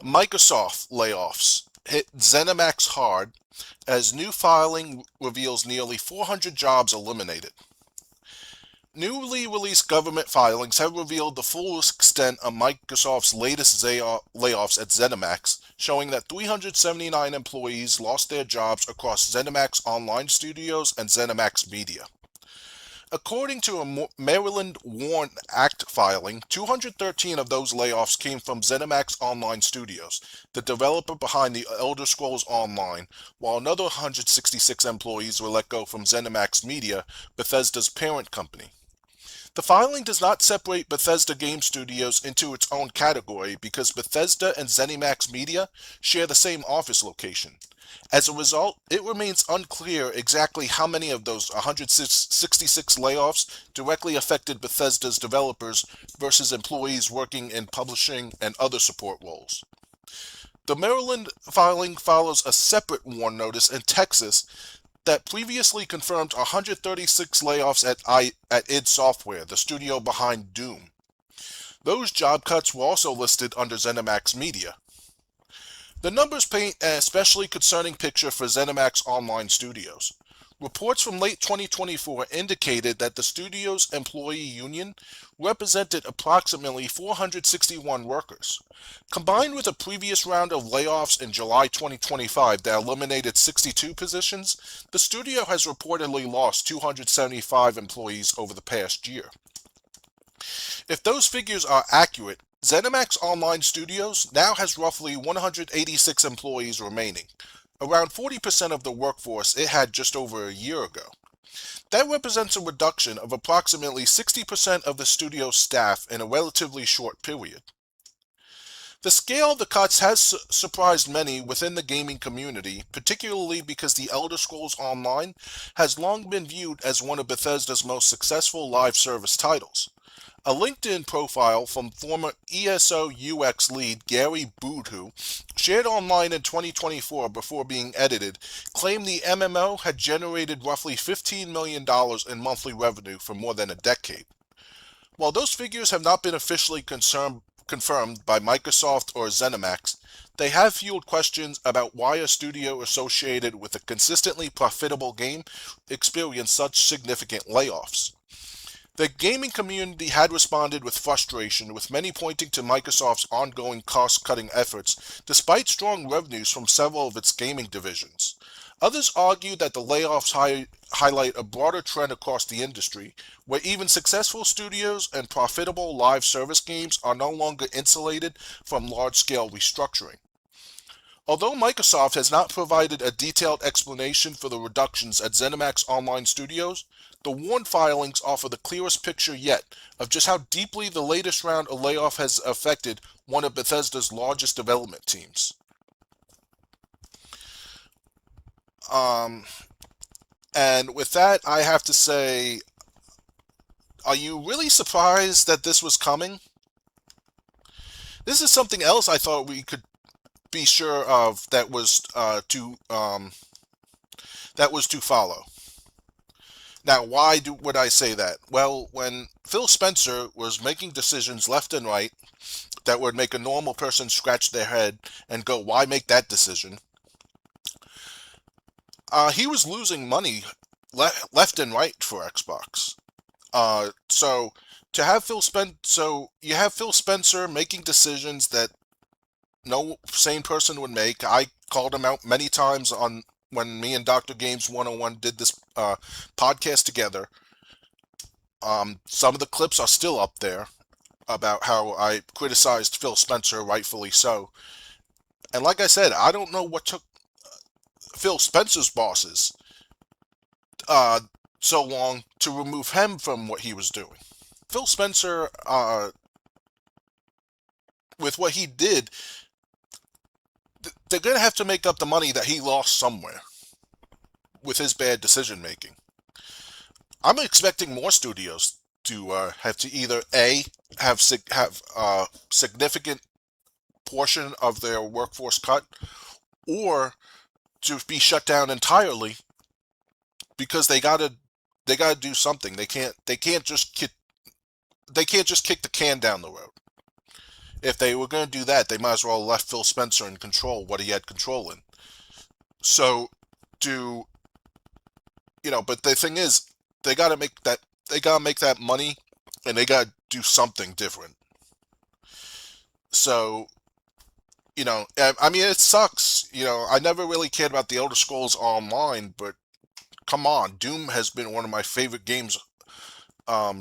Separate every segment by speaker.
Speaker 1: Microsoft layoffs hit ZeniMax hard as new filing reveals nearly 400 jobs eliminated. Newly released government filings have revealed the full extent of Microsoft's latest layoffs at ZeniMax, showing that 379 employees lost their jobs across ZeniMax Online Studios and ZeniMax Media. According to a Maryland WARN Act filing, 213 of those layoffs came from ZeniMax Online Studios, the developer behind the Elder Scrolls Online, while another 166 employees were let go from ZeniMax Media, Bethesda's parent company. The filing does not separate Bethesda Game Studios into its own category because Bethesda and ZeniMax Media share the same office location. As a result, it remains unclear exactly how many of those 166 layoffs directly affected Bethesda's developers versus employees working in publishing and other support roles. The Maryland filing follows a separate WARN notice in Texas that previously confirmed 136 layoffs at id Software, the studio behind Doom. Those job cuts were also listed under ZeniMax Media. The numbers paint an especially concerning picture for ZeniMax Online Studios. Reports from late 2024 indicated that the studio's employee union represented approximately 461 workers. Combined with a previous round of layoffs in July 2025 that eliminated 62 positions, the studio has reportedly lost 275 employees over the past year. If those figures are accurate, ZeniMax Online Studios now has roughly 186 employees remaining, around 40% of the workforce it had just over a year ago. That represents a reduction of approximately 60% of the studio's staff in a relatively short period. The scale of the cuts has surprised many within the gaming community, particularly because The Elder Scrolls Online has long been viewed as one of Bethesda's most successful live service titles. A LinkedIn profile from former ESO UX lead Gary Boudreau, shared online in 2024 before being edited, claimed the MMO had generated roughly $15 million in monthly revenue for more than a decade. While those figures have not been officially confirmed by Microsoft or ZeniMax, they have fueled questions about why a studio associated with a consistently profitable game experienced such significant layoffs. The gaming community had responded with frustration, with many pointing to Microsoft's ongoing cost-cutting efforts, despite strong revenues from several of its gaming divisions. Others argued that the layoffs highlight a broader trend across the industry, where even successful studios and profitable live service games are no longer insulated from large-scale restructuring. Although Microsoft has not provided a detailed explanation for the reductions at ZeniMax Online Studios, the WARN filings offer the clearest picture yet of just how deeply the latest round of layoff has affected one of Bethesda's largest development teams. And with that, I have to say, are you really surprised that this was coming? This is something else I thought we could be sure of that was to follow. Now, why would I say that? Well, when Phil Spencer was making decisions left and right that would make a normal person scratch their head and go, "Why make that decision?" He was losing money left and right for Xbox. So to have so you have Phil Spencer making decisions that no sane person would make. I called him out many times on when me and Dr. Games 101 did this podcast together. Some of the clips are still up there about how I criticized Phil Spencer, rightfully so. And like I said, I don't know what took Phil Spencer's bosses uh, so long to remove him from what he was doing. Phil Spencer, with what he did, they're going to have to make up the money that he lost somewhere with his bad decision making. I'm expecting more studios to have to either have significant portion of their workforce cut, or to be shut down entirely because they gotta do something. They can't just kick the can down the road. If they were going to do that, they might as well have left Phil Spencer in control what he had control in. So, do but the thing is, they got to make that they got to make that money, and they got to do something different. So, I mean, it sucks. I never really cared about the Elder Scrolls Online, but come on, Doom has been one of my favorite games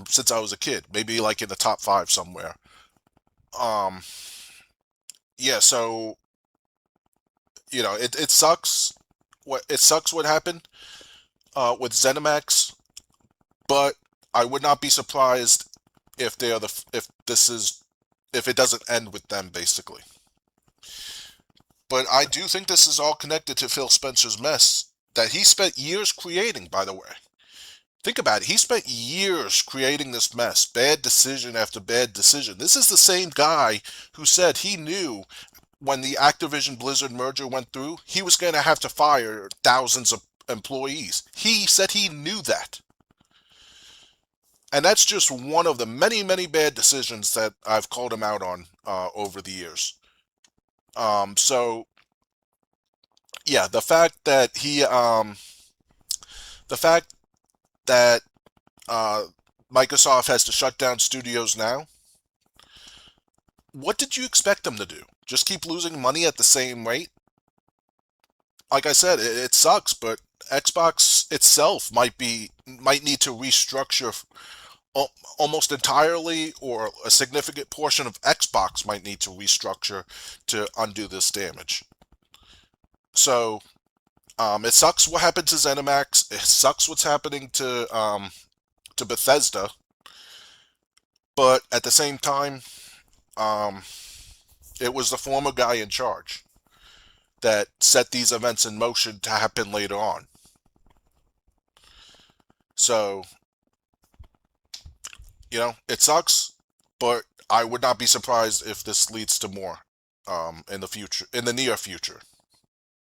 Speaker 1: since I was a kid. Maybe like in the top five somewhere. Um, yeah, so it sucks. What happened with ZeniMax, but I would not be surprised if they are if it doesn't end with them basically. But I do think this is all connected to Phil Spencer's mess that he spent years creating, by the way. Think about it. He spent years creating this mess, bad decision after bad decision. This is the same guy who said he knew when the Activision Blizzard merger went through, he was going to have to fire thousands of employees. He said he knew that. And that's just one of the many, many bad decisions that I've called him out on over the years. So yeah, the fact that Microsoft has to shut down studios now. What did you expect them to do? Just keep losing money at the same rate? Like I said, it sucks, but Xbox itself might need to restructure almost entirely, or a significant portion of Xbox might need to restructure to undo this damage. So it sucks what happened to ZeniMax. It sucks what's happening to Bethesda. But at the same time, um, it was the former guy in charge that set these events in motion to happen later on. So, it sucks, but I would not be surprised if this leads to more in the near future.